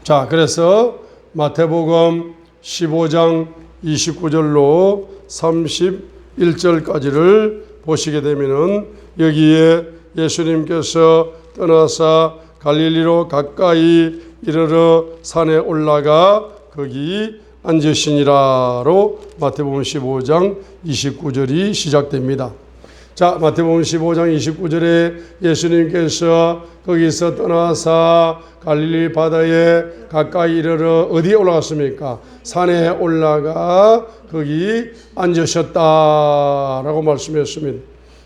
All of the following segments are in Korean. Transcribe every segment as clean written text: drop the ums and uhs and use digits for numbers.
자, 그래서 마태복음 15장 29절로 31절까지를 보시게 되면은 여기에 예수님께서 떠나사 갈릴리로 가까이 이르러 산에 올라가 거기 앉으시니라로 마태복음 15장 29절이 시작됩니다. 자, 마태복음 15장 29절에 예수님께서 거기서 떠나사 갈릴리 바다에 가까이 이르러 어디에 올라갔습니까? 산에 올라가 거기 앉으셨다라고 말씀했습니다.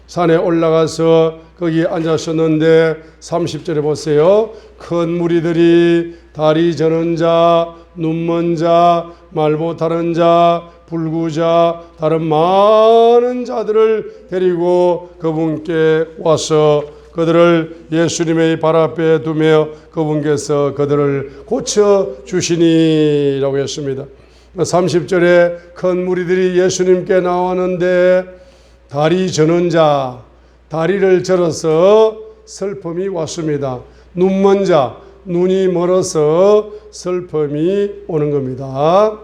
산에 올라가서 거기 앉으셨는데 30절에 보세요. 큰 무리들이 다리 저는 자, 눈먼 자, 말 못하는 자, 불구자, 다른 많은 자들을 데리고 그분께 와서 그들을 예수님의 발 앞에 두며 그분께서 그들을 고쳐주시니라고 했습니다. 30절에 큰 무리들이 예수님께 나왔는데 다리 저는 자, 다리를 절어서 슬픔이 왔습니다. 눈먼 자, 눈이 멀어서 슬픔이 오는 겁니다.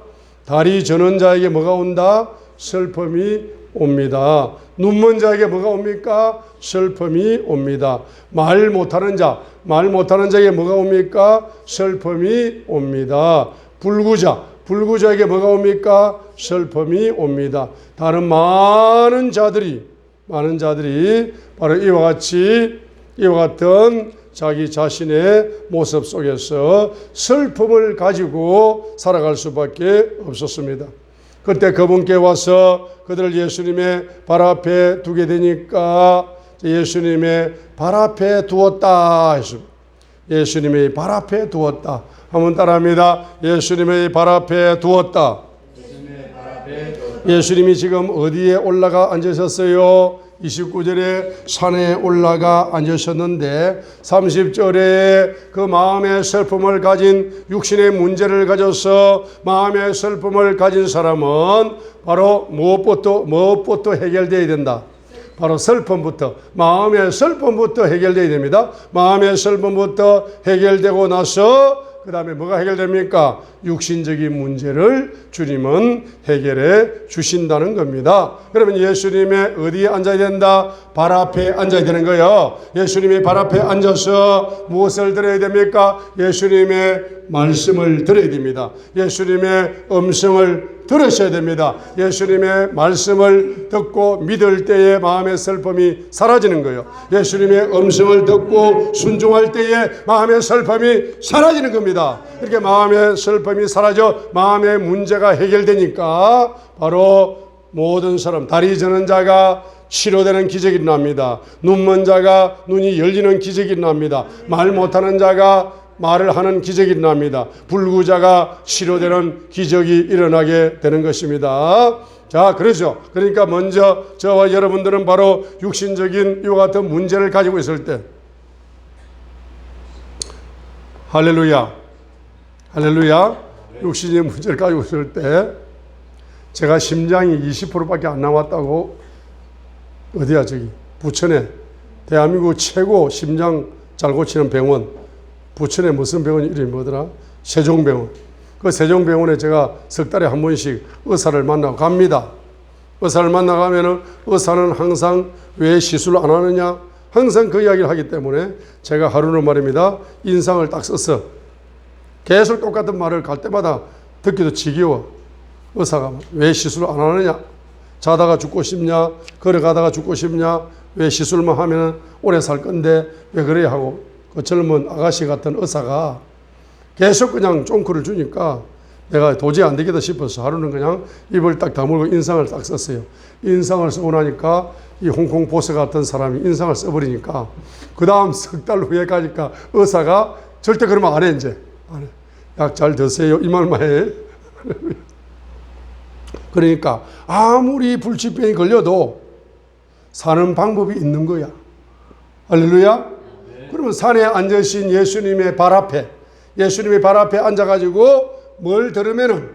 다리 저는 자에게 뭐가 온다? 슬픔이 옵니다. 눈먼 자에게 뭐가 옵니까? 슬픔이 옵니다. 말 못하는 자, 말 못하는 자에게 뭐가 옵니까? 슬픔이 옵니다. 불구자에게 뭐가 옵니까? 슬픔이 옵니다. 다른 많은 자들이 바로 이와 같은 자기 자신의 모습 속에서 슬픔을 가지고 살아갈 수밖에 없었습니다. 그때 그분께 와서 그들을 예수님의 발 앞에 두게 되니까 예수님의 발 앞에 두었다 했습니다. 예수님의 발 앞에 두었다. 한번 따라합니다. 예수님의 발 앞에 두었다. 예수님이 지금 어디에 올라가 앉으셨어요? 29절에 산에 올라가 앉으셨는데 30절에 그 마음의 슬픔을 가진 육신의 문제를 가져서 마음의 슬픔을 가진 사람은 바로 무엇부터 해결되어야 된다. 바로 슬픔부터, 마음의 슬픔부터 해결되어야 됩니다. 마음의 슬픔부터 해결되고 나서 그 다음에 뭐가 해결됩니까? 육신적인 문제를 주님은 해결해 주신다는 겁니다. 그러면 예수님의 어디에 앉아야 된다? 발 앞에 앉아야 되는 거예요. 예수님의 발 앞에 앉아서 무엇을 들어야 됩니까? 예수님의 말씀을 들어야 됩니다. 예수님의 음성을 들으셔야 됩니다. 예수님의 말씀을 듣고 믿을 때에 마음의 슬픔이 사라지는 거예요. 예수님의 음성을 듣고 순종할 때에 마음의 슬픔이 사라지는 겁니다. 이렇게 마음의 슬픔이 사라져 마음의 문제가 해결되니까 바로 모든 사람, 다리 저는 자가 치료되는 기적이 납니다. 눈먼 자가 눈이 열리는 기적이 납니다. 말 못하는 자가 말을 하는 기적이 일어납니다. 불구자가 치료되는 기적이 일어나게 되는 것입니다. 자, 그렇죠. 그러니까 먼저 저와 여러분들은 바로 육신적인 이와 같은 문제를 가지고 있을 때, 할렐루야, 육신의 문제를 가지고 있을 때 제가 심장이 20%밖에 안 남았다고, 어디야 저기 부천에 대한민국 최고 심장 잘 고치는 병원, 부천에 무슨 병원 이름이 뭐더라? 세종병원. 그 세종병원에 제가 석 달에 한 번씩 의사를 만나고 갑니다. 의사를 만나가면은 의사는 항상 왜 시술 안 하느냐? 항상 그 이야기를 하기 때문에 제가 하루는 말입니다. 인상을 딱 써서 계속 똑같은 말을 갈 때마다 듣기도 지겨워. 의사가 왜 시술을 안 하느냐? 자다가 죽고 싶냐? 걸어가다가 죽고 싶냐? 왜 시술만 하면 오래 살 건데 왜 그래야 하고, 그 젊은 아가씨 같은 의사가 계속 그냥 쫑크를 주니까 내가 도저히 안 되겠다 싶어서 하루는 그냥 입을 딱 다물고 인상을 딱 썼어요. 인상을 쓰고 나니까 이 홍콩 보스 같은 사람이 인상을 써버리니까 그 다음 석 달 후에 가니까 의사가 절대 그러면 안 해, 이제. 안 해. 약 잘 드세요. 이 말만 해. 그러니까 아무리 불치병이 걸려도 사는 방법이 있는 거야. 할렐루야. 그러면 산에 앉으신 예수님의 발 앞에 앉아가지고 뭘 들으면은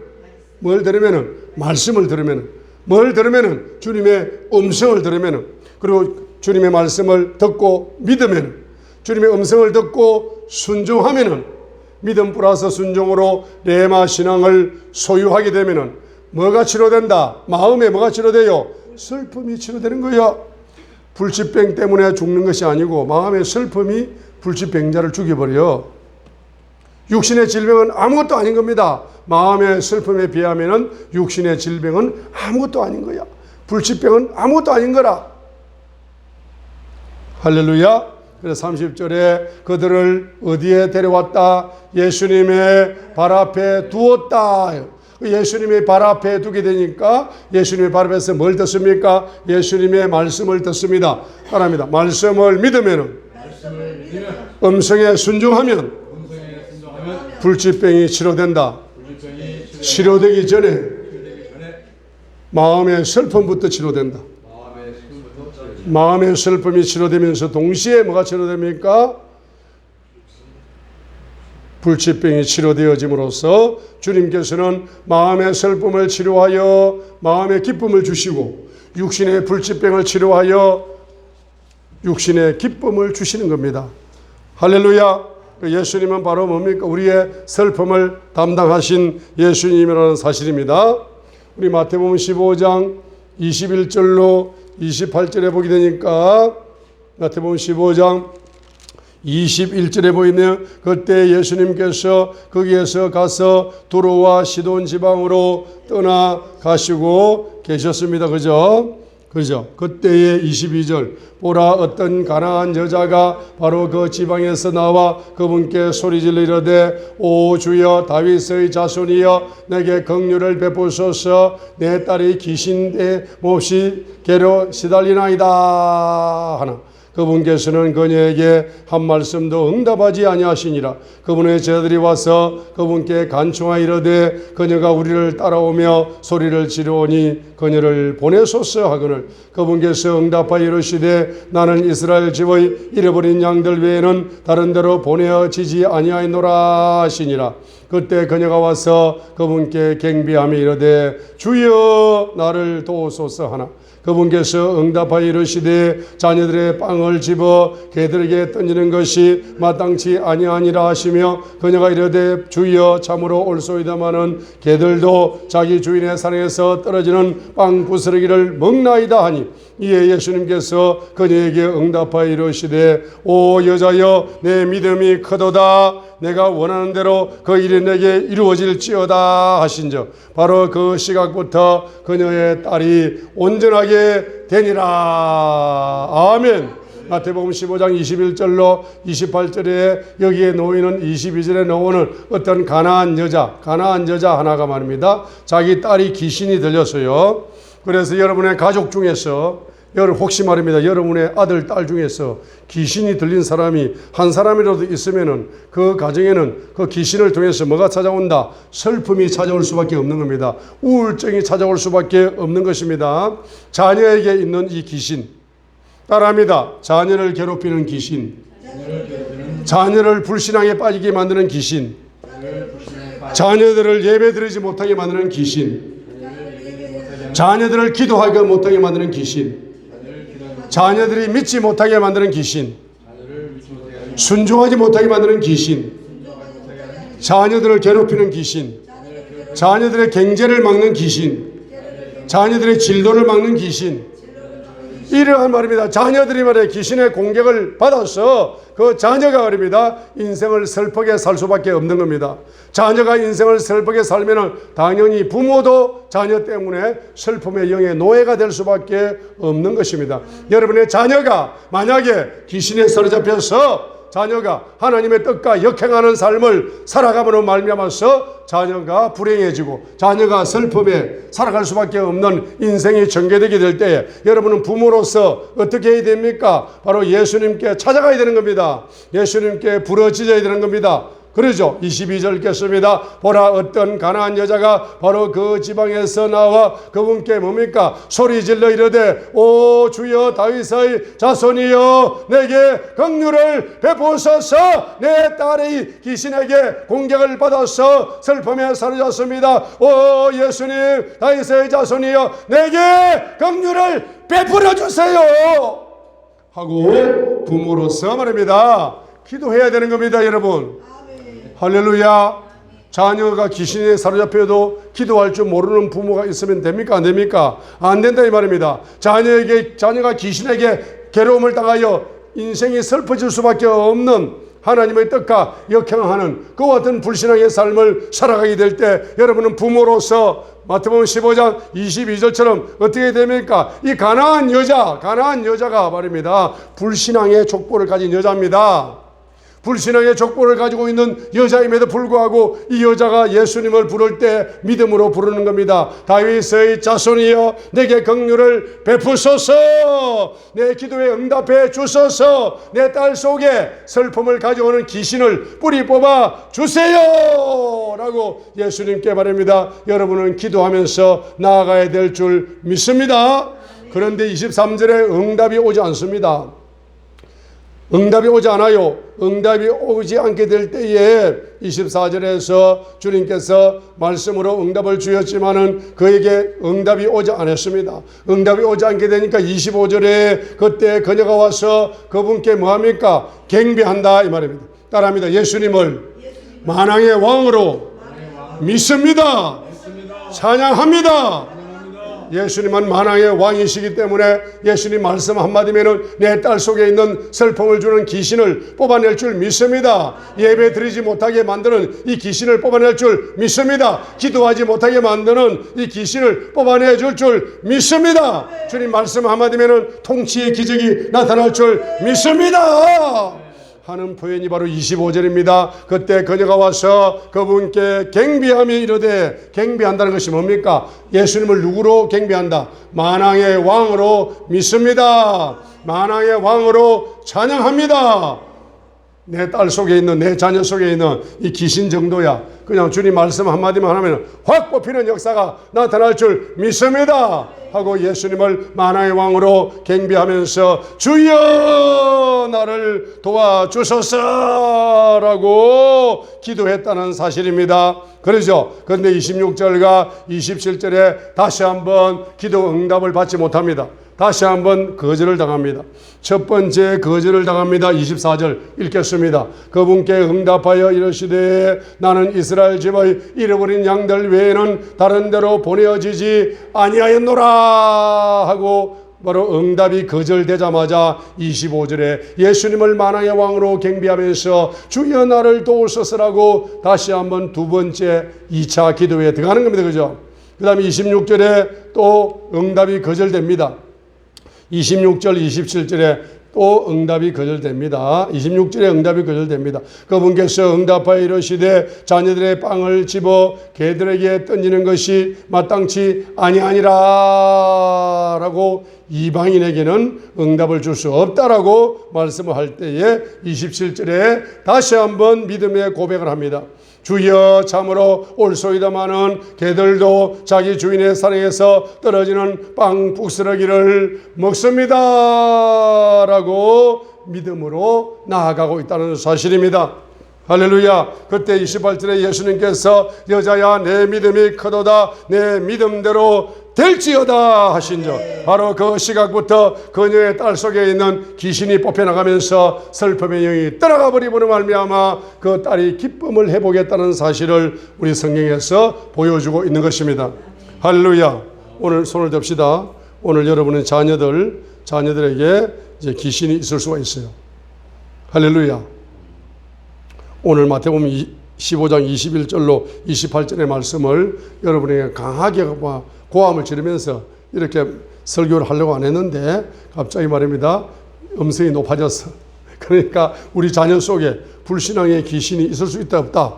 말씀을 들으면은, 뭘 들으면은 주님의 음성을 들으면은, 그리고 주님의 말씀을 듣고 믿으면은, 주님의 음성을 듣고 순종하면은 믿음 플러스 순종으로 레마 신앙을 소유하게 되면은 뭐가 치료된다? 마음에 뭐가 치료돼요? 슬픔이 치료되는 거야. 불치병 때문에 죽는 것이 아니고 마음의 슬픔이 불치병자를 죽여버려. 육신의 질병은 아무것도 아닌 겁니다. 마음의 슬픔에 비하면 육신의 질병은 아무것도 아닌 거야. 불치병은 아무것도 아닌 거라. 할렐루야. 그래서 30절에 그들을 어디에 데려왔다? 예수님의 발 앞에 두었다. 예수님의 발 앞에 두게 되니까 예수님의 발 앞에서 뭘 듣습니까? 예수님의 말씀을 듣습니다. 따라합니다. 말씀을 믿으면 음성에 순종하면 불치병이 치료된다. 치료되기 전에 마음의 슬픔부터 치료된다. 마음의 슬픔이 치료되면서 동시에 뭐가 치료됩니까? 불치병이 치료되어짐으로써 주님께서는 마음의 슬픔을 치료하여 마음의 기쁨을 주시고 육신의 불치병을 치료하여 육신의 기쁨을 주시는 겁니다. 할렐루야. 예수님은 바로 뭡니까? 우리의 슬픔을 담당하신 예수님이라는 사실입니다. 우리 마태복음 15장 21절로 28절에 보게 되니까 마태복음 15장 21절에 보이네요. 그때 예수님께서 거기에서 가서 두로와 시돈 지방으로 떠나가시고 계셨습니다. 그죠? 그때의 22절 보라 어떤 가나안 여자가 바로 그 지방에서 나와 그분께 소리질러 이르되 오 주여 다윗의 자손이여 내게 긍휼을 베푸소서 내 딸이 귀신에 몹시 괴로 시달리나이다 하나 그분께서는 그녀에게 한 말씀도 응답하지 아니하시니라. 그분의 제자들이 와서 그분께 간청하여 이르되 그녀가 우리를 따라오며 소리를 지르오니 그녀를 보내소서 하거늘 그분께서 응답하여 이르시되 나는 이스라엘 집의 잃어버린 양들 외에는 다른 데로 보내어지지 아니하노라 하시니라. 그때 그녀가 와서 그분께 경배하며 이르되 주여 나를 도우소서 하나 그분께서 응답하여 이르시되 자녀들의 빵을 집어 개들에게 던지는 것이 마땅치 아니하니라 하시며 그녀가 이르되 주여 참으로 옳소이다마는 개들도 자기 주인의 산에서 떨어지는 빵 부스러기를 먹나이다 하니 이에 예수님께서 그녀에게 응답하여 이르시되 오 여자여 내 믿음이 크도다 내가 원하는 대로 그 일이 내게 이루어질지어다 하신즉 바로 그 시각부터 그녀의 딸이 온전하게 되니라. 아멘. 마태복음 15장 21절로 28절에 여기에 놓이는 22절에 놓오는 어떤 가나안 여자 하나가 말입니다. 자기 딸이 귀신이 들렸어요. 그래서 여러분의 가족 중에서 혹시 말입니다. 여러분의 아들, 딸 중에서 귀신이 들린 사람이 한 사람이라도 있으면은 그 가정에는 그 귀신을 통해서 뭐가 찾아온다? 슬픔이 찾아올 수밖에 없는 겁니다. 우울증이 찾아올 수밖에 없는 것입니다. 자녀에게 있는 이 귀신. 따라합니다. 자녀를 괴롭히는 귀신. 자녀를 불신앙에 빠지게 만드는 귀신. 자녀들을 예배드리지 못하게 만드는 귀신. 자녀들을 기도하게 못하게 만드는 귀신. 자녀들이 믿지 못하게 만드는 귀신, 순종하지 못하게 만드는 귀신, 자녀들을 괴롭히는 귀신, 자녀들의 경제를 막는 귀신, 자녀들의 진도를 막는 귀신. 이러한 말입니다. 자녀들이 말이에요. 귀신의 공격을 받아서 그 자녀가 말입니다. 인생을 슬프게 살 수밖에 없는 겁니다. 자녀가 인생을 슬프게 살면은 당연히 부모도 자녀 때문에 슬픔의 영의 노예가 될 수밖에 없는 것입니다. 여러분의 자녀가 만약에 귀신에 사로잡혀서 자녀가 하나님의 뜻과 역행하는 삶을 살아감으로 말미암아서 자녀가 불행해지고 자녀가 슬픔에 살아갈 수밖에 없는 인생이 전개되게 될 때에 여러분은 부모로서 어떻게 해야 됩니까? 바로 예수님께 찾아가야 되는 겁니다. 예수님께 부르짖어야 되는 겁니다. 그러죠. 22절 읽겠습니다. 보라 어떤 가나안 여자가 바로 그 지방에서 나와 그분께 뭡니까? 소리질러 이르되 오 주여 다윗의 자손이여 내게 긍휼을 베푸소서 내 딸이 귀신에게 공격을 받아서 슬픔에 사로잡습니다. 오 예수님 다윗의 자손이여 내게 긍휼을 베풀어 주세요 하고 부모로서 말입니다. 기도해야 되는 겁니다. 여러분. 할렐루야. 자녀가 귀신에 사로잡혀도 기도할 줄 모르는 부모가 있으면 됩니까? 안 됩니까? 안 된다 이 말입니다. 자녀가 귀신에게 괴로움을 당하여 인생이 슬퍼질 수밖에 없는 하나님의 뜻과 역행하는 그와 같은 불신앙의 삶을 살아가게 될 때 여러분은 부모로서 마태복음 15장 22절처럼 어떻게 됩니까? 이 가난한 여자가 말입니다. 불신앙의 족보를 가진 여자입니다. 불신앙의 족보를 가지고 있는 여자임에도 불구하고 이 여자가 예수님을 부를 때 믿음으로 부르는 겁니다. 다윗의 자손이여 내게 긍휼을 베푸소서, 내 기도에 응답해 주소서, 내 딸 속에 슬픔을 가져오는 귀신을 뿌리 뽑아 주세요 라고 예수님께 말합니다. 여러분은 기도하면서 나아가야 될 줄 믿습니다. 그런데 23절에 응답이 오지 않습니다. 응답이 오지 않아요. 응답이 오지 않게 될 때에 24절에서 주님께서 말씀으로 응답을 주셨지만은 그에게 응답이 오지 않았습니다. 응답이 오지 않게 되니까 25절에 그때 그녀가 와서 그분께 뭐합니까? 경배한다 이 말입니다. 따라합니다. 예수님을 만왕의 왕으로 믿습니다. 찬양합니다. 예수님은 만왕의 왕이시기 때문에 예수님 말씀 한마디면은 내 딸 속에 있는 슬픔을 주는 귀신을 뽑아낼 줄 믿습니다. 예배 드리지 못하게 만드는 이 귀신을 뽑아낼 줄 믿습니다. 기도하지 못하게 만드는 이 귀신을 뽑아내 줄 믿습니다. 주님 말씀 한마디면은 통치의 기적이 나타날 줄 믿습니다. 하는 표현이 바로 25절입니다. 그때 그녀가 와서 그분께 경배하며 이르되, 경배한다는 것이 뭡니까? 예수님을 누구로 경배한다? 만왕의 왕으로 믿습니다. 만왕의 왕으로 찬양합니다. 내 딸 속에 있는, 내 자녀 속에 있는 이 귀신 정도야 그냥 주님 말씀 한마디만 하면 확 뽑히는 역사가 나타날 줄 믿습니다 하고 예수님을 만왕의 왕으로 경배하면서 주여 나를 도와주소서라고 기도했다는 사실입니다. 그러죠. 그런데 26절과 27절에 다시 한번 기도 응답을 받지 못합니다. 다시 한번 거절을 당합니다. 첫 번째 거절을 당합니다. 24절 읽겠습니다. 그분께 응답하여 이르시되 나는 이스라엘 집의 잃어버린 양들 외에는 다른 데로 보내어지지 아니하였노라 하고 바로 응답이 거절되자마자 25절에 예수님을 만왕의 왕으로 경배하면서 주여 나를 도우소서라고 다시 한번 두 번째 2차 기도에 들어가는 겁니다. 그죠? 그 다음에 26절에 또 응답이 거절됩니다. 26절, 27절에 또 응답이 거절됩니다. 26절에 응답이 거절됩니다. 그분께서 응답하여 이르시되 자녀들의 빵을 집어 개들에게 던지는 것이 마땅치 아니하니라 라고 이방인에게는 응답을 줄 수 없다라고 말씀을 할 때에 27절에 다시 한번 믿음의 고백을 합니다. 주여 참으로 올소이다마는 개들도 자기 주인의 사랑에서 떨어지는 빵 북스러기를 먹습니다 라고 믿음으로 나아가고 있다는 사실입니다. 할렐루야. 그때 28절에 예수님께서 여자야 내 믿음이 크도다 내 믿음대로 될지어다 하신즉 바로 그 시각부터 그녀의 딸 속에 있는 귀신이 뽑혀나가면서 슬픔의 영이 떠나가 버리므로 말미암아 그 딸이 기쁨을 해보겠다는 사실을 우리 성경에서 보여주고 있는 것입니다. 할렐루야. 오늘 손을 듭시다. 오늘 여러분의 자녀들에게 이제 귀신이 있을 수가 있어요. 할렐루야. 오늘 마태복음 15장 21절로 28절의 말씀을 여러분에게 강하게 고함을 지르면서 이렇게 설교를 하려고 안 했는데 갑자기 말입니다. 음성이 높아졌어. 그러니까 우리 자녀 속에 불신앙의 귀신이 있을 수 있다 없다?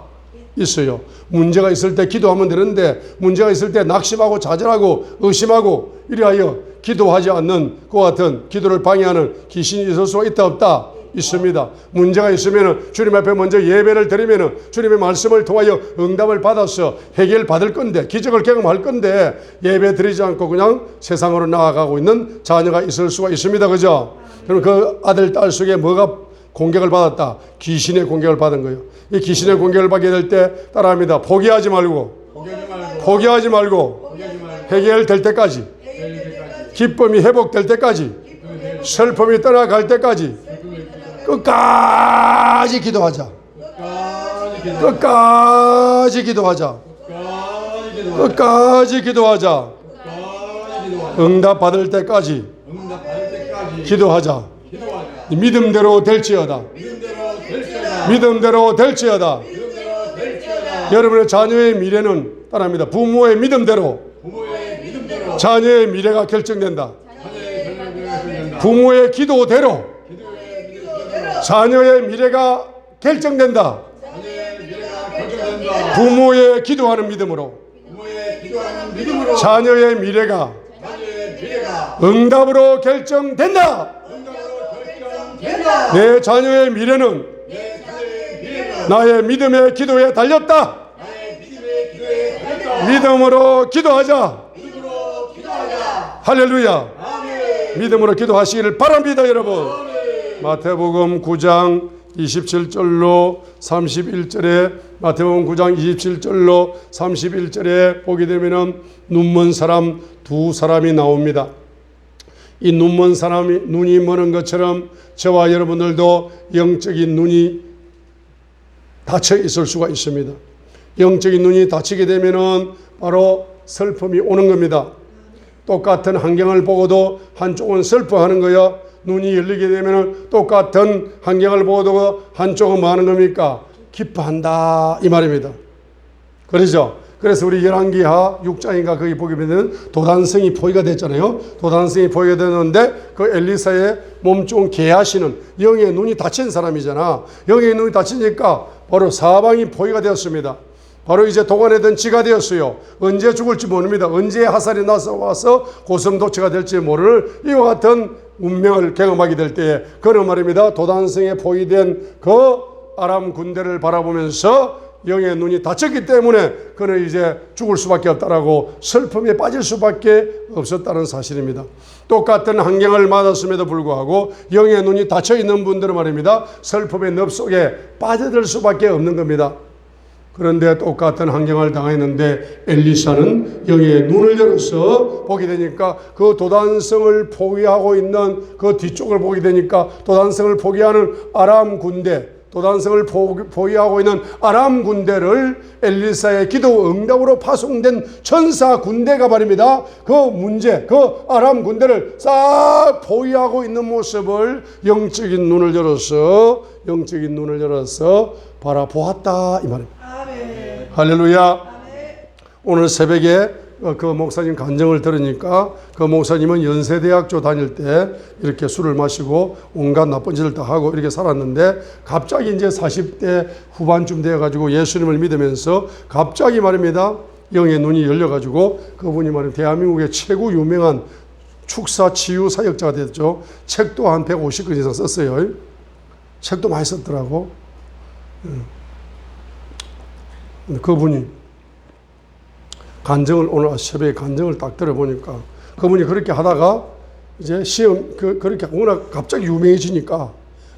있어요. 문제가 있을 때 기도하면 되는데 문제가 있을 때 낙심하고 좌절하고 의심하고 이리하여 기도하지 않는 그와 같은 기도를 방해하는 귀신이 있을 수가 있다 없다? 있습니다. 문제가 있으면 주님 앞에 먼저 예배를 드리면 주님의 말씀을 통하여 응답을 받아서 해결받을 건데 기적을 경험할 건데 예배 드리지 않고 그냥 세상으로 나아가고 있는 자녀가 있을 수가 있습니다. 그죠? 그럼 그 아들 딸 속에 뭐가 공격을 받았다? 귀신의 공격을 받은 거예요. 이 귀신의 공격을 받게 될 때 따라합니다. 포기하지 말고 해결될 때까지 기쁨이 회복될 때까지 슬픔이 떠나갈 때까지 끝까지 기도하자. 끝까지 기도하자. 끝까지 기도하자. 응답 받을 때까지 기도하자. 믿음대로 될지어다. 믿음대로 될지어다. 여러분의 자녀의 미래는 따라합니다. 부모의 믿음대로 자녀의 미래가 결정된다. 부모의 기도대로 자녀의 미래가 결정된다. 부모의 기도하는 믿음으로 자녀의 미래가 응답으로 결정된다. 내 자녀의 미래는 나의 믿음의 기도에 달렸다. 믿음으로 기도하자. 할렐루야. 믿음으로 기도하시기를 바랍니다, 여러분. 마태복음 9장 27절로 31절에 마태복음 9장 27절로 31절에 보게 되면은 눈먼 사람 두 사람이 나옵니다. 이 눈먼 사람이 눈이 머는 것처럼 저와 여러분들도 영적인 눈이 닫혀 있을 수가 있습니다. 영적인 눈이 닫히게 되면은 바로 슬픔이 오는 겁니다. 똑같은 환경을 보고도 한쪽은 슬퍼하는 거야. 눈이 열리게 되면 똑같은 환경을 보고도 한쪽은 뭐 하는 겁니까? 기뻐한다 이 말입니다. 그렇죠? 그래서 우리 열왕기하 6장인가 거기 보게 되면 도단성이 포위가 됐잖아요. 도단성이 포위가 됐는데 그 엘리사의 몸 좋은 게하시는 영의 눈이 닫힌 사람이잖아. 영의 눈이 닫히니까 바로 사방이 포위가 되었습니다. 바로 이제 도관에 지가 되었어요. 언제 죽을지 모릅니다. 언제 화살이 나서 와서 고성도치가 될지 모를 이와 같은 운명을 경험하게 될 때에 그는 말입니다. 도단성에 포위된 그 아람 군대를 바라보면서 영의 눈이 닫혔기 때문에 그는 이제 죽을 수밖에 없다라고 슬픔에 빠질 수밖에 없었다는 사실입니다. 똑같은 환경을 맞았음에도 불구하고 영의 눈이 닫혀 있는 분들은 말입니다. 슬픔의 늪 속에 빠져들 수밖에 없는 겁니다. 그런데 똑같은 환경을 당했는데 엘리사는 영의 눈을 열어서 보게 되니까 그 도단성을 포위하고 있는 그 뒤쪽을 보게 되니까 도단성을 포기하는 아람 군대, 도단성을 포위하고 있는 아람 군대를 엘리사의 기도 응답으로 파송된 천사 군대가 말입니다. 그 문제, 그 아람 군대를 싹 포위하고 있는 모습을 영적인 눈을 열어서 바라보았다 이 말입니다. 아멘. 할렐루야. 아멘. 오늘 새벽에 그 목사님 간증을 들으니까 그 목사님은 연세대학교 다닐 때 이렇게 술을 마시고 온갖 나쁜 짓을 다 하고 이렇게 살았는데 갑자기 이제 40대 후반쯤 되어가지고 예수님을 믿으면서 갑자기 말입니다. 영의 눈이 열려가지고 그분이 말입니다. 대한민국의 최고 유명한 축사 치유 사역자가 됐죠. 책도 한 150권 이상 썼어요. 책도 많이 썼더라고. 그분이 간증을 오늘 새벽에 간증을 딱 들어보니까 그분이 그렇게 하다가 이제 시험 그렇게 워낙 갑자기 유명해지니까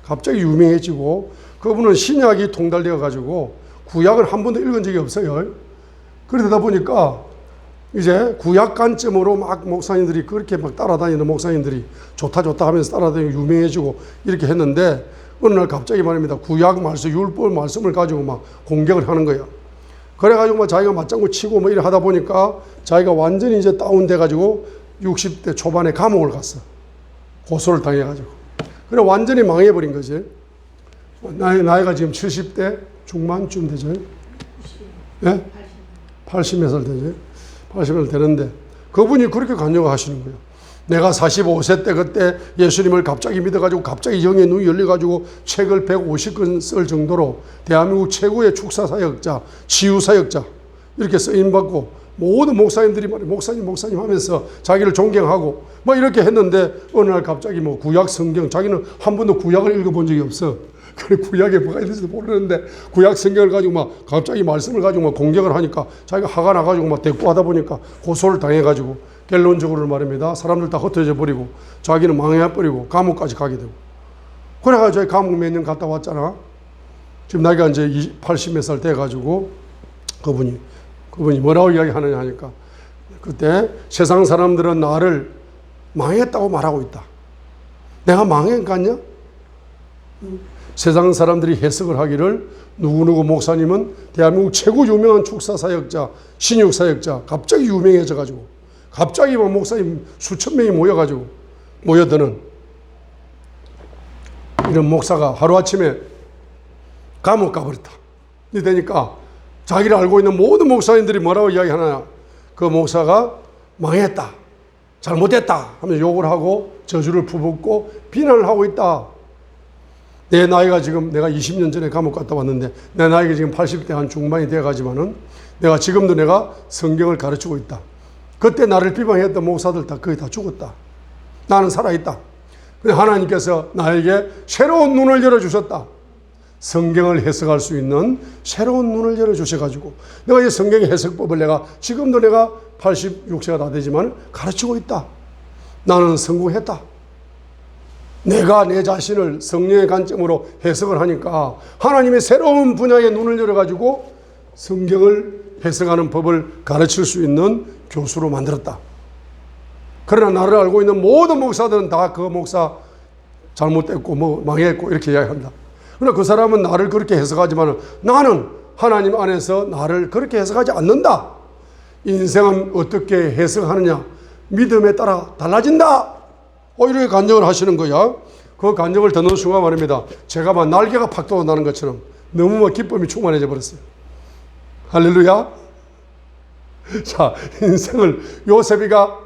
갑자기 유명해지고 그분은 신약이 통달되어 가지고 구약을 한 번도 읽은 적이 없어요. 그러다 보니까 이제 구약 관점으로 막 목사님들이 그렇게 막 따라다니는 목사님들이 좋다 하면서 따라다니고 유명해지고 이렇게 했는데 어느 날 갑자기 말입니다. 구약 말씀, 율법 말씀을 가지고 막 공격을 하는 거야. 그래가지고 막 자기가 맞장구 치고 뭐 이래 하다 보니까 자기가 완전히 이제 다운돼가지고 60대 초반에 감옥을 갔어. 고소를 당해가지고. 그래 완전히 망해버린 거지. 나이가 지금 70대 중반쯤 되죠. 예? 80몇 살 되죠. 80몇 되는데 그분이 그렇게 간증하시는 거예요. 내가 45세 때 그때 예수님을 갑자기 믿어가지고 갑자기 영의 눈이 열려가지고 책을 150권 쓸 정도로 대한민국 최고의 축사 사역자, 치유 사역자 이렇게 쓰임받고 모든 목사님들이 목사님 하면서 자기를 존경하고 뭐 이렇게 했는데 어느 날 갑자기 뭐 구약 성경 자기는 한 번도 구약을 읽어본 적이 없어. 그래 구약에 뭐가 있는지도 모르는데 구약 성경을 가지고 막 갑자기 말씀을 가지고 막 공격을 하니까 자기가 화가 나가지고 막 대꾸하다 보니까 고소를 당해가지고 결론적으로 말입니다. 사람들 다 흩어져 버리고 자기는 망해버리고 감옥까지 가게 되고 그래가지고 저희 감옥 몇 년 갔다 왔잖아. 지금 나이가 이제 80몇 살 돼가지고 그분이 뭐라고 이야기하느냐 하니까 그때 세상 사람들은 나를 망했다고 말하고 있다. 내가 망했겠냐? 세상 사람들이 해석을 하기를 누구누구 목사님은 대한민국 최고 유명한 축사사역자, 신육사역자, 갑자기 유명해져가지고 갑자기 뭐 목사님 수천 명이 모여드는 이런 목사가 하루아침에 감옥 가버렸다. 이러니까 자기를 알고 있는 모든 목사님들이 뭐라고 이야기하나, 그 목사가 망했다, 잘못됐다 하면서 욕을 하고 저주를 퍼붓고 비난을 하고 있다. 내 나이가 지금, 내가 20년 전에 감옥 갔다 왔는데 내 나이가 지금 80대 한 중반이 돼가지만은 내가 지금도 내가 성경을 가르치고 있다. 그때 나를 비방했던 목사들 다 거의 다 죽었다. 나는 살아있다. 근데 하나님께서 나에게 새로운 눈을 열어주셨다. 성경을 해석할 수 있는 새로운 눈을 열어주셔가지고 내가 이 성경의 해석법을 내가 지금도 내가 86세가 다 되지만 가르치고 있다. 나는 성공했다. 내가 내 자신을 성령의 관점으로 해석을 하니까 하나님의 새로운 분야의 눈을 열어가지고 성경을 해석하는 법을 가르칠 수 있는 교수로 만들었다. 그러나 나를 알고 있는 모든 목사들은 다 그 목사 잘못됐고 뭐 망했고 이렇게 이야기합니다. 그러나 그 사람은 나를 그렇게 해석하지만 나는 하나님 안에서 나를 그렇게 해석하지 않는다. 인생은 어떻게 해석하느냐, 믿음에 따라 달라진다. 이렇게 간증을 하시는 거야. 그 간증을 듣는 순간 말입니다. 제가 막 날개가 팍 돋아나는 것처럼 너무 막 기쁨이 충만해져 버렸어요. 할렐루야. 자, 인생을 요셉이가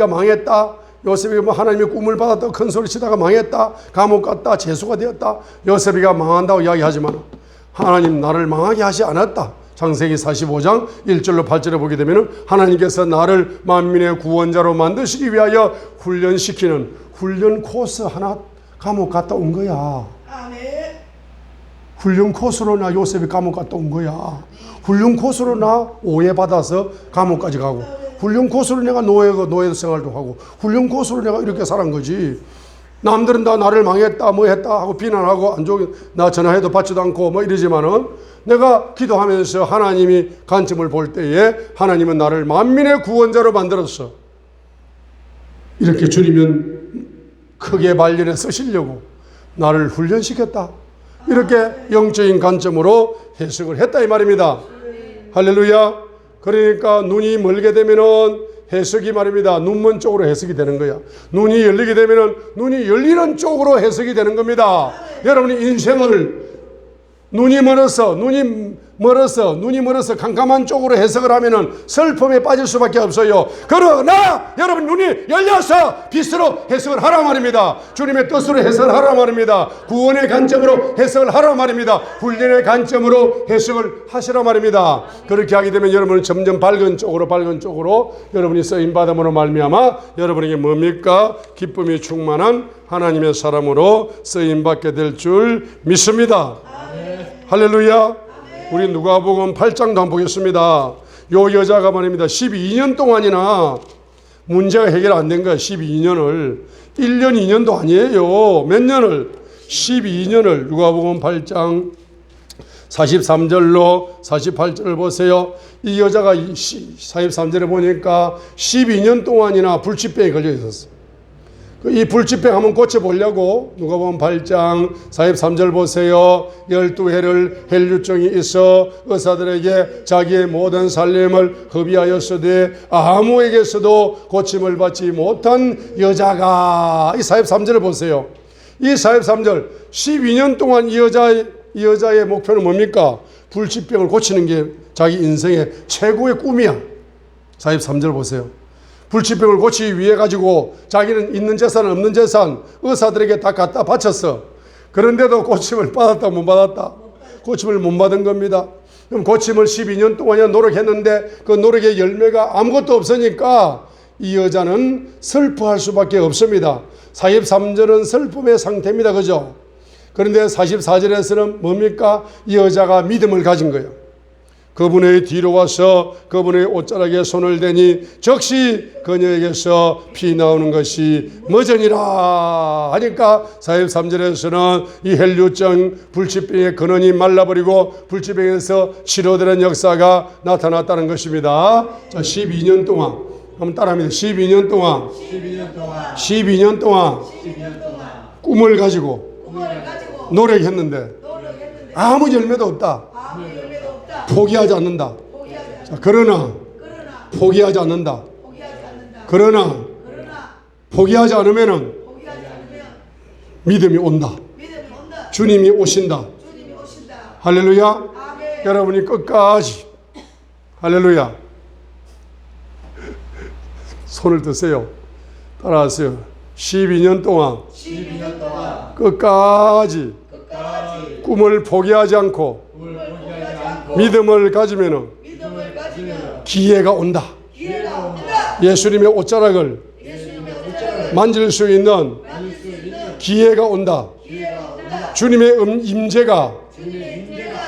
망했다. 요셉이 뭐 하나님의 꿈을 받았다, 큰 소리 치다가 망했다, 감옥 갔다, 재수가 되었다. 요셉이가 망한다고 이야기하지만 하나님 나를 망하게 하지 않았다. 창세기 45장 1절로 8절에 보게 되면 하나님께서 나를 만민의 구원자로 만드시기 위하여 훈련시키는 훈련 코스 하나 감옥 갔다 온 거야. 훈련 코스로 나 요셉이 감옥 갔다 온 거야. 훈련 코스로 나 오해받아서 감옥까지 가고, 훈련 코스로 내가 노예 생활도 하고, 훈련 코스로 내가 이렇게 살은 거지. 남들은 다 나를 망했다, 뭐 했다 하고 비난하고 안 좋게 나 전화해도 받지도 않고 뭐 이러지만은 내가 기도하면서 하나님이 관점을 볼 때에 하나님은 나를 만민의 구원자로 만들었어. 이렇게 주님은 크게 말년에 쓰시려고 나를 훈련시켰다. 이렇게 영적인 관점으로 해석을 했다 이 말입니다. 할렐루야. 그러니까 눈이 멀게 되면은 해석이 말입니다. 눈먼 쪽으로 해석이 되는 거야. 눈이 열리게 되면은 눈이 열리는 쪽으로 해석이 되는 겁니다. 여러분이 인생을 눈이 멀어서 캄캄한 쪽으로 해석을 하면은 슬픔에 빠질 수밖에 없어요. 그러나 여러분 눈이 열려서 빛으로 해석을 하라 말입니다. 주님의 뜻으로 해석을 하라 말입니다. 구원의 관점으로 해석을 하라 말입니다. 훈련의 관점으로 해석을 하시라 말입니다. 그렇게 하게 되면 여러분은 점점 밝은 쪽으로 여러분이 쓰임받음으로 말미암아 여러분에게 뭡니까? 기쁨이 충만한 하나님의 사람으로 쓰임받게 될 줄 믿습니다. 할렐루야. 우리 누가복음 8장도 한번 보겠습니다. 요 여자가 말입니다. 12년 동안이나 문제가 해결 안 된 거야. 12년을. 1년, 2년도 아니에요. 몇 년을? 12년을. 누가복음 8장 43절로 48절을 보세요. 이 여자가 43절에 보니까 12년 동안이나 불치병에 걸려 있었어요. 이 불치병 한번 고쳐보려고 누가복음 8장 43절 보세요. 12해를 헬류증이 있어 의사들에게 자기의 모든 살림을 허비하였으되 아무에게서도 고침을 받지 못한 여자가, 이 43절을 보세요. 이 43절 12년 동안 이 여자의 목표는 뭡니까? 불치병을 고치는 게 자기 인생의 최고의 꿈이야. 43절 보세요. 불치병을 고치기 위해 가지고 자기는 있는 재산 없는 재산 의사들에게 다 갖다 바쳤어. 그런데도 고침을 받았다 못 받았다? 고침을 못 받은 겁니다. 그럼 고침을 12년 동안이나 노력했는데 그 노력의 열매가 아무것도 없으니까 이 여자는 슬퍼할 수밖에 없습니다. 43절은 슬픔의 상태입니다. 그죠? 그런데 44절에서는 뭡니까? 이 여자가 믿음을 가진 거예요. 그분의 뒤로 와서 그분의 옷자락에 손을 대니 즉시 그녀에게서 피 나오는 것이 멎으니라 하니까 43절에서는 이 헬류증 불치병의 근원이 말라버리고 불치병에서 치료되는 역사가 나타났다는 것입니다. 자, 12년 동안 한번 따라합니다. 12년 동안 꿈을 가지고 노력했는데 아무 열매도 없다. 포기하지 않는다. 자, 그러나 포기하지 않는다. 그러나 포기하지 않으면은 믿음이 온다. 주님이 오신다. 할렐루야. 여러분이 끝까지 할렐루야. 손을 드세요. 따라하세요. 12년 동안 끝까지 꿈을 포기하지 않고 믿음을 가지면 기회가 온다. 예수님의 옷자락을 만질 수 있는 기회가 온다. 주님의 임재가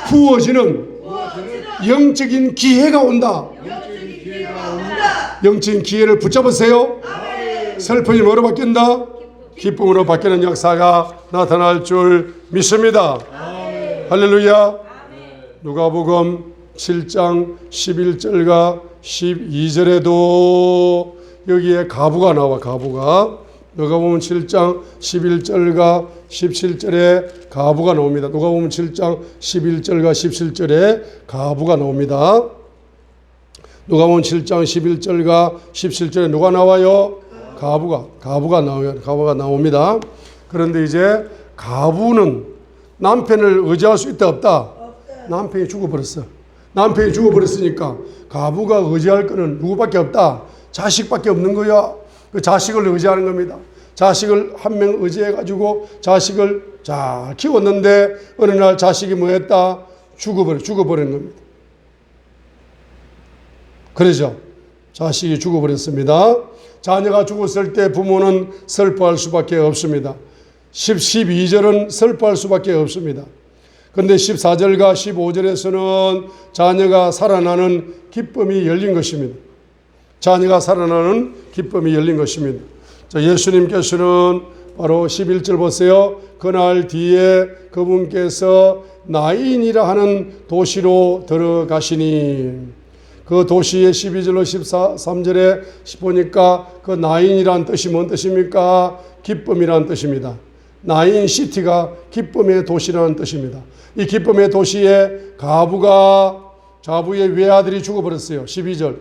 부어지는 영적인 기회가 온다. 영적인 기회를 붙잡으세요. 슬픔이 뭐로 바뀐다? 기쁨으로 바뀌는 역사가 나타날 줄 믿습니다. 할렐루야. 누가복음 7장 11절과 12절에도 여기에 가부가 나와. 가부가 누가복음 7장 11절과 17절에 가부가 나옵니다. 누가복음 7장 11절과 17절에 가부가 나옵니다. 누가복음 7장 11절과 17절에 누가 나와요? 가부가 나와요. 가부가 나옵니다. 그런데 이제 가부는 남편을 의지할 수 있다 없다? 남편이 죽어버렸어. 남편이 죽어버렸으니까 가부가 의지할 거는 누구밖에 없다? 자식밖에 없는 거야. 그 자식을 의지하는 겁니다. 자식을 한 명 의지해가지고 자식을 잘 키웠는데 어느 날 자식이 뭐 했다? 죽어버린 겁니다. 그러죠. 자식이 죽어버렸습니다. 자녀가 죽었을 때 부모는 슬퍼할 수밖에 없습니다. 12절은 슬퍼할 수밖에 없습니다. 그런데 14절과 15절에서는 자녀가 살아나는 기쁨이 열린 것입니다. 자녀가 살아나는 기쁨이 열린 것입니다. 자, 예수님께서는 바로 11절 보세요. 그날 뒤에 그분께서 나인이라 하는 도시로 들어가시니, 그 도시의 12절로 13절에 보니까 그 나인이란 뜻이 뭔 뜻입니까? 기쁨이란 뜻입니다. 나인 시티가 기쁨의 도시라는 뜻입니다. 이 기쁨의 도시에 자부의 외아들이 죽어버렸어요. 12절.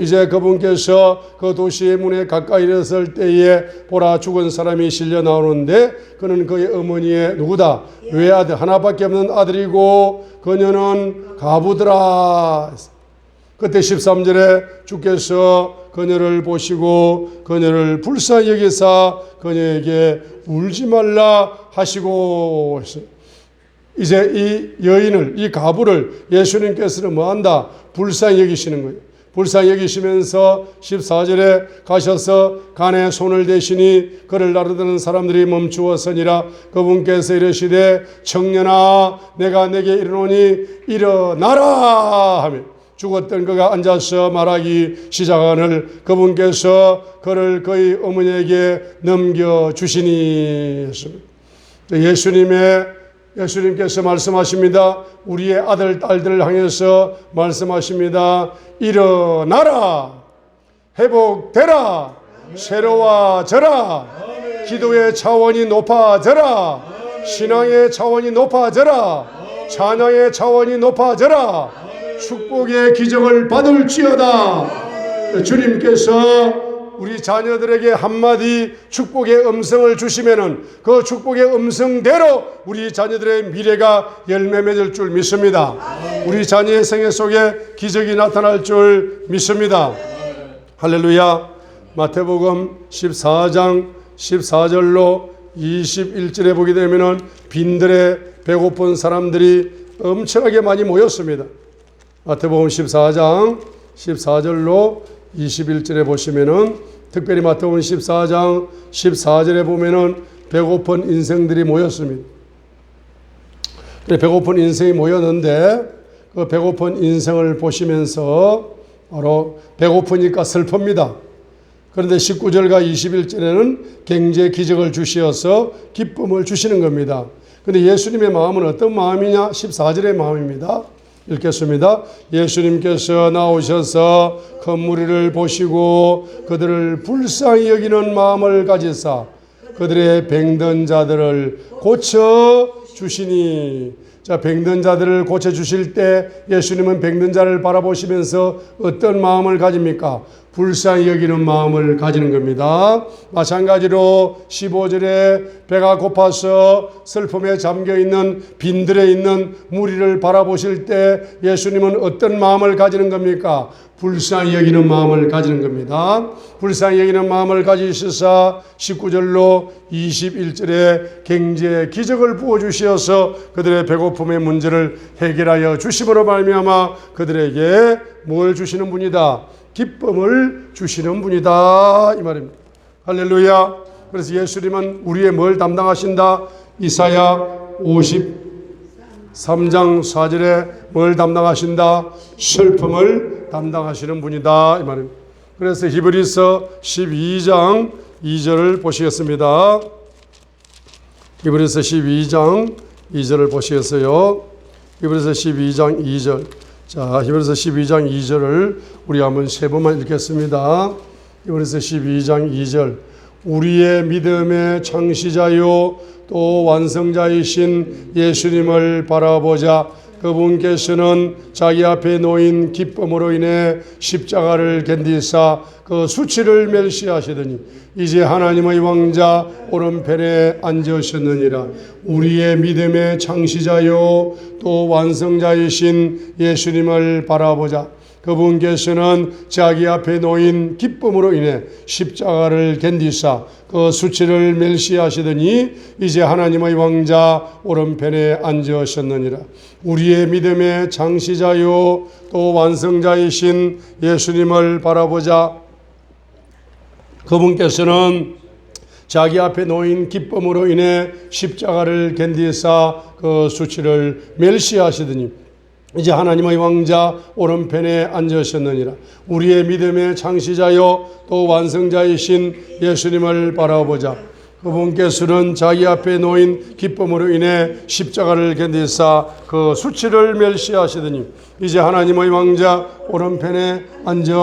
이제 그분께서 그 도시의 문에 가까이 이르렀을 때에 보라 죽은 사람이 실려 나오는데 그는 그의 어머니의 누구다? 외아들 하나밖에 없는 아들이고 그녀는 가부더라. 그때 13절에 주께서 그녀를 보시고 그녀를 불쌍히 여기사 그녀에게 울지 말라 하시고 했어요. 이제 이 여인을, 이 가부를 예수님께서는 뭐한다? 불쌍히 여기시는 거예요. 불쌍히 여기시면서 14절에 가셔서 간에 손을 대시니 그를 나르던 사람들이 멈추었으니라. 그분께서 이르시되 청년아 내가 내게 이르노니 일어나라 하며 죽었던 그가 앉아서 말하기 시작하늘 그분께서 그를 그의 어머니에게 넘겨주시니 했습니다. 예수님께서 말씀하십니다. 우리의 아들, 딸들을 향해서 말씀하십니다. 일어나라, 회복되라, 새로워져라, 기도의 차원이 높아져라, 신앙의 차원이 높아져라, 찬양의 차원이 높아져라, 축복의 기적을 받을지어다. 주님께서 우리 자녀들에게 한마디 축복의 음성을 주시면은 그 축복의 음성대로 우리 자녀들의 미래가 열매 맺을 줄 믿습니다. 우리 자녀의 생애 속에 기적이 나타날 줄 믿습니다. 할렐루야. 마태복음 14장 14절로 21절에 보게 되면은 빈들에 배고픈 사람들이 엄청나게 많이 모였습니다. 마태복음 14장 14절로 21절에 보시면은 특별히 마태복음 14장 14절에 보면은 배고픈 인생들이 모였습니다. 배고픈 인생이 모였는데 그 배고픈 인생을 보시면서 바로 배고프니까 슬픕니다. 그런데 19절과 21절에는 경제 기적을 주시어서 기쁨을 주시는 겁니다. 그런데 예수님의 마음은 어떤 마음이냐? 14절의 마음입니다. 읽겠습니다. 예수님께서 나오셔서 큰 무리를 보시고 그들을 불쌍히 여기는 마음을 가지사 그들의 병든 자들을 고쳐 주시니. 자, 병든 자들을 고쳐 주실 때 예수님은 병든 자를 바라보시면서 어떤 마음을 가집니까? 불쌍히 여기는 마음을 가지는 겁니다. 마찬가지로 15절에 배가 고파서 슬픔에 잠겨있는 빈들에 있는 무리를 바라보실 때 예수님은 어떤 마음을 가지는 겁니까? 불쌍히 여기는 마음을 가지는 겁니다. 불쌍히 여기는 마음을 가지시사 19절로 21절에 경제 기적을 부어주시어서 그들의 배고픔의 문제를 해결하여 주심으로 말미암아 그들에게 뭘 주시는 분이다? 기쁨을 주시는 분이다 이 말입니다. 할렐루야. 그래서 예수님은 우리의 뭘 담당하신다? 이사야 53장 4절에 뭘 담당하신다? 슬픔을 담당하시는 분이다 이 말입니다. 그래서 히브리서 12장 2절을 보시겠습니다. 히브리서 12장 2절을 보시겠어요? 히브리서 12장 2절. 자, 히브리서 12장 2절을 우리 한번 세 번만 읽겠습니다. 히브리서 12장 2절. 우리의 믿음의 창시자요 또 완성자이신 예수님을 바라보자. 그분께서는 자기 앞에 놓인 기쁨으로 인해 십자가를 견디사 그 수치를 멸시하시더니 이제 하나님의 왕자 오른편에 앉으셨느니라. 우리의 믿음의 창시자요 또 완성자이신 예수님을 바라보자. 그분께서는 자기 앞에 놓인 기쁨으로 인해 십자가를 견디사 그 수치를 멸시하시더니 이제 하나님의 왕자 오른편에 앉으셨느니라. 우리의 믿음의 창시자요 또 완성자이신 예수님을 바라보자. 그분께서는 자기 앞에 놓인 기쁨으로 인해 십자가를 견디사 그 수치를 멸시하시더니 이제 하나님의 왕자 오른편에 앉으셨느니라. 우리의 믿음의 창시자요 또 완성자이신 예수님을 바라보자. 그분께서는 자기 앞에 놓인 기쁨으로 인해 십자가를 견디사 그 수치를 멸시하시더니 이제 하나님의 왕자 오른편에 앉아